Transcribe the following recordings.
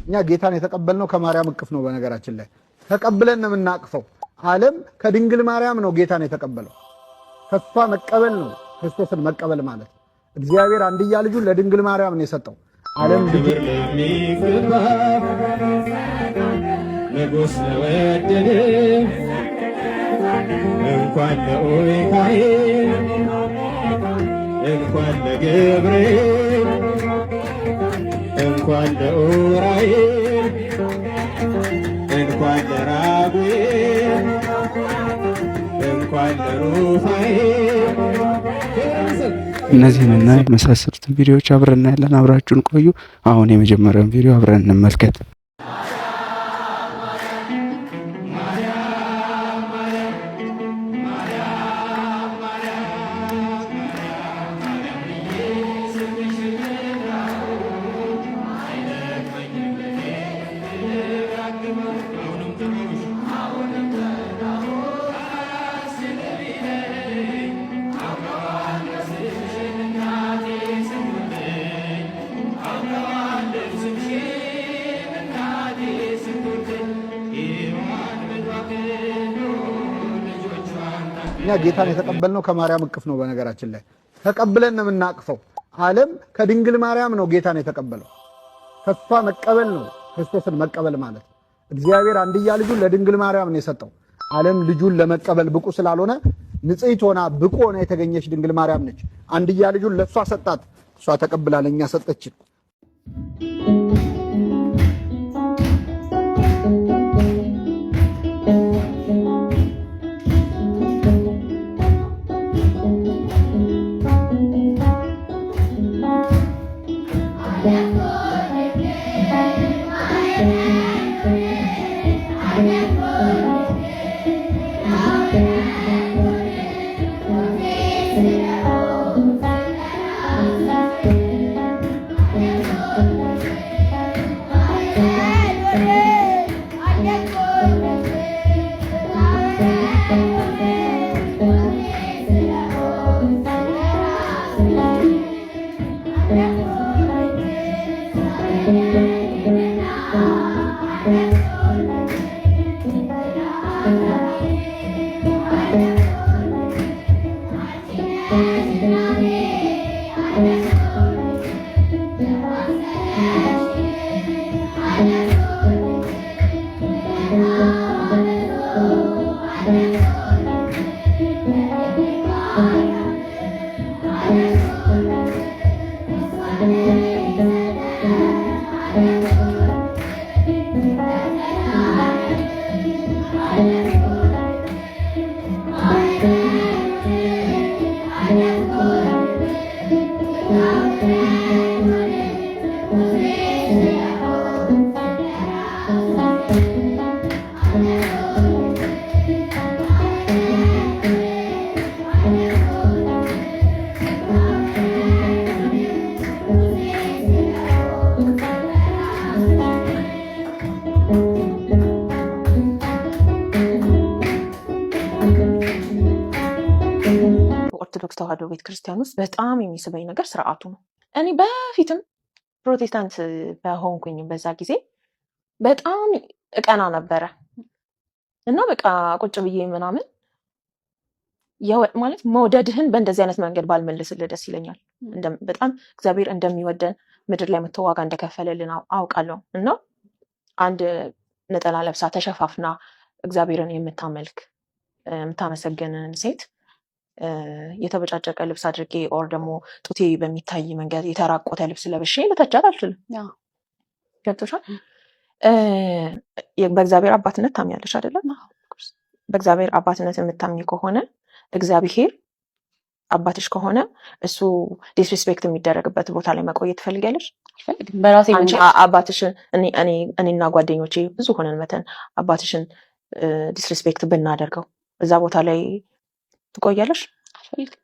እኛ ጌታን የተቀበልነው ከማርያም እቅፍ ነው። በነገራችን ላይ ተቀብለን ነው የምናቅፈው። ዓለም ከድንግል ማርያም ነው ጌታን የተቀበለው። ከሷ መቀበል ነው ክርስቶስን መቀበል ማለት። እግዚአብሔር አንድያ ልጁን ለድንግል ማርያም ነው የሰጠው። ዓለም ልጅ ንጉሥ ወደደ እንኳን ለኡራኤል እንኳን ለገብርኤል እንኳን ለኡራኤል እንኳን ለራጉኤል እንኳን ለሩፋኤል እነዚህንና የመሳሰሉትን ቪዲዮዎች አብረን እናያለን። አብራችሁን ቆዩ። አሁን የመጀመሪያውን ቪዲዮ አብረን እንመልከት። እኛ ጌታን የተቀበልነው ከማርያም እቅፍ ነው። በነገራችን ላይ ተቀብለን ነው የምናቅፈው። ዓለም ከድንግል ማርያም ነው ጌታን የተቀበለው። ከሷ መቀበል ነው ክርስቶስን መቀበል ማለት። እግዚአብሔር አንድያ ልጁን ለድንግል ማርያም ነው የሰጠው። ዓለም ልጁን ለመቀበል ብቁ ስላልሆነ ንጽሕት ሆና ብቁ ሆና የተገኘች ድንግል ማርያም ነች። አንድያ ልጁን ለሷ ሰጣት፣ እሷ ተቀብላ ለኛ ሰጠችን። ኦርቶዶክስ ተዋሕዶ ቤተክርስቲያን ውስጥ በጣም የሚስበኝ ነገር ስርዓቱ ነው። እኔ በፊትም ፕሮቴስታንት በሆንኩኝ በዛ ጊዜ በጣም እቀና ነበረ እና በቃ ቁጭ ብዬ ምናምን ማለት መውደድህን በእንደዚህ አይነት መንገድ ባልመልስልህ ደስ ይለኛል። በጣም እግዚአብሔር እንደሚወደን ምድር ላይ መተዋጋ እንደከፈለልን አውቃለሁ እና አንድ ነጠላ ለብሳ ተሸፋፍና እግዚአብሔርን የምታመልክ የምታመሰግንን ሴት የተበጫጨቀ ልብስ አድርጌ ኦር ደግሞ ጡቴ በሚታይ መንገድ የተራቆተ ልብስ ለብሼ ልተቻት አልችልም። ገብቶሻል? በእግዚአብሔር አባትነት ታምኛለሽ አይደለም? በእግዚአብሔር አባትነት የምታምኝ ከሆነ እግዚአብሔር አባትሽ ከሆነ እሱ ዲስሪስፔክት የሚደረግበት ቦታ ላይ መቆየት ትፈልጊያለሽ? አልፈልግም። በራሴ አንቺ አባትሽን እኔና ጓደኞቼ ብዙ ሆነን መተን አባትሽን ዲስሪስፔክት ብናደርገው እዛ ቦታ ላይ ትቆያለሽ? አልፈልግም።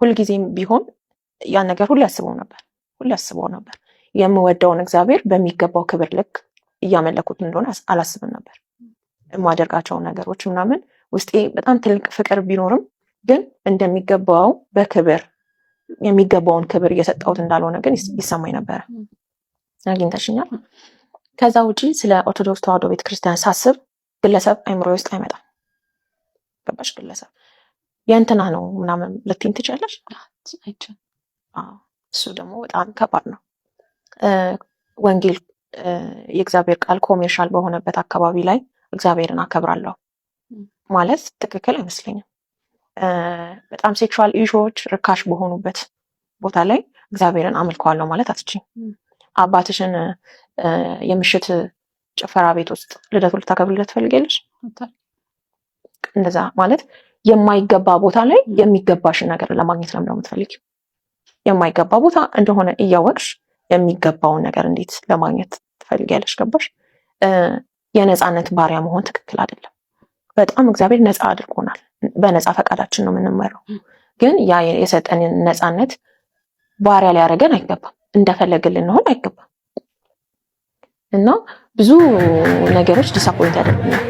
ሁልጊዜም ቢሆን ያን ነገር ሁሌ አስበው ነበር። የምወደውን እግዚአብሔር በሚገባው ክብር ልክ እያመለኩት እንደሆነ አላስብም ነበር። የማደርጋቸው ነገሮች ምናምን ውስጤ በጣም ትልቅ ፍቅር ቢኖርም ግን እንደሚገባው በክብር የሚገባውን ክብር እየሰጠሁት እንዳልሆነ ግን ይሰማኝ ነበረ። አግኝተሽኛል። ከዛ ውጪ ስለ ኦርቶዶክስ ተዋሕዶ ቤተክርስቲያን ሳስብ ግለሰብ አይምሮ ውስጥ አይመጣም። ገባሽ? ግለሰብ የእንትና ነው ምናምን ልትይኝ ትችያለሽ። እሱ ደግሞ በጣም ከባድ ነው። ወንጌል የእግዚአብሔር ቃል ኮሜርሻል በሆነበት አካባቢ ላይ እግዚአብሔርን አከብራለሁ ማለት ትክክል አይመስለኝም። በጣም ሴክሹዋል ኢሹዎች ርካሽ በሆኑበት ቦታ ላይ እግዚአብሔርን አመልከዋለሁ ማለት አትችይም። አባትሽን የምሽት ጭፈራ ቤት ውስጥ ልደቱ ልታከብሪለት ትፈልጊያለሽ? እንደዛ ማለት የማይገባ ቦታ ላይ የሚገባሽን ነገር ለማግኘት ነው የምትፈልጊው። የማይገባ ቦታ እንደሆነ እያወቅሽ የሚገባውን ነገር እንዴት ለማግኘት ትፈልጊያለሽ? ገባሽ? የነፃነት ባሪያ መሆን ትክክል አይደለም። በጣም እግዚአብሔር ነፃ አድርጎናል። በነፃ ፈቃዳችን ነው የምንመራው። ግን ያ የሰጠንን ነፃነት ባሪያ ሊያደርገን አይገባም። እንደፈለግን ልንሆን አይገባም። እና ብዙ ነገሮች ዲስአፖይንት ያደርጉኛል።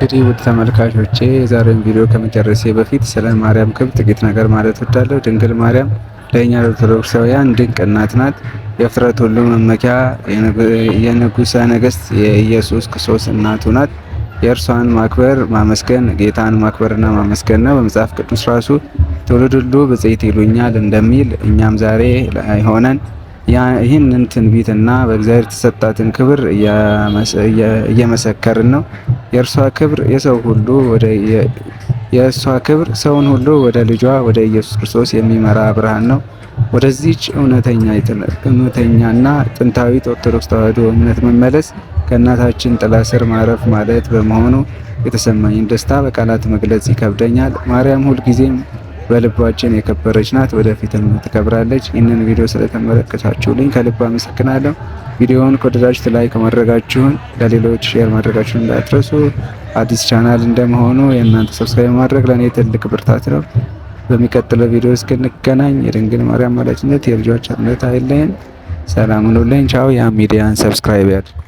እንግዲህ ውድ ተመልካቾቼ የዛሬውን ቪዲዮ ከመጨረሴ በፊት ስለ ማርያም ክብር ጥቂት ነገር ማለት እወዳለሁ። ድንግል ማርያም ለእኛ ኦርቶዶክሳውያን ድንቅ እናት ናት። የፍጥረት ሁሉ መመኪያ፣ የንጉሠ ነገሥት የኢየሱስ ክርስቶስ እናቱ ናት። የእርሷን ማክበር ማመስገን ጌታን ማክበርና ማመስገን ነው። በመጽሐፍ ቅዱስ ራሱ ትውልድ ሁሉ ብፅዕት ይሉኛል እንደሚል እኛም ዛሬ ላይ ሆነን ይህንን ትንቢትና በእግዚአብሔር የተሰጣትን ክብር እየመሰከርን ነው። የእርሷ ክብር ሰውን ሁሉ ወደ ልጇ ወደ ኢየሱስ ክርስቶስ የሚመራ ብርሃን ነው። ወደዚች እውነተኛና ጥንታዊት ኦርቶዶክስ ተዋሕዶ እምነት መመለስ ከእናታችን ጥላ ስር ማረፍ ማለት በመሆኑ የተሰማኝን ደስታ በቃላት መግለጽ ይከብደኛል። ማርያም ሁልጊዜም በልባችን የከበረች ናት፣ ወደፊትም ትከብራለች። ይህንን ቪዲዮ ስለተመለከታችሁልኝ ከልብ አመሰግናለሁ። ቪዲዮውን ከወደዳችሁት ላይክ ማድረጋችሁን፣ ለሌሎች ሼር ማድረጋችሁን እንዳትረሱ። አዲስ ቻናል እንደመሆኑ የእናንተ ሰብስክራይብ ማድረግ ለእኔ ትልቅ ብርታት ነው። በሚቀጥለው ቪዲዮ እስክንገናኝ የድንግል ማርያም አማላጅነት የልጇ ቸርነት አይለየን። ሰላም ሁኑልኝ። ቻው። ያ ሚዲያን ሰብስክራይብ ያድርጉ።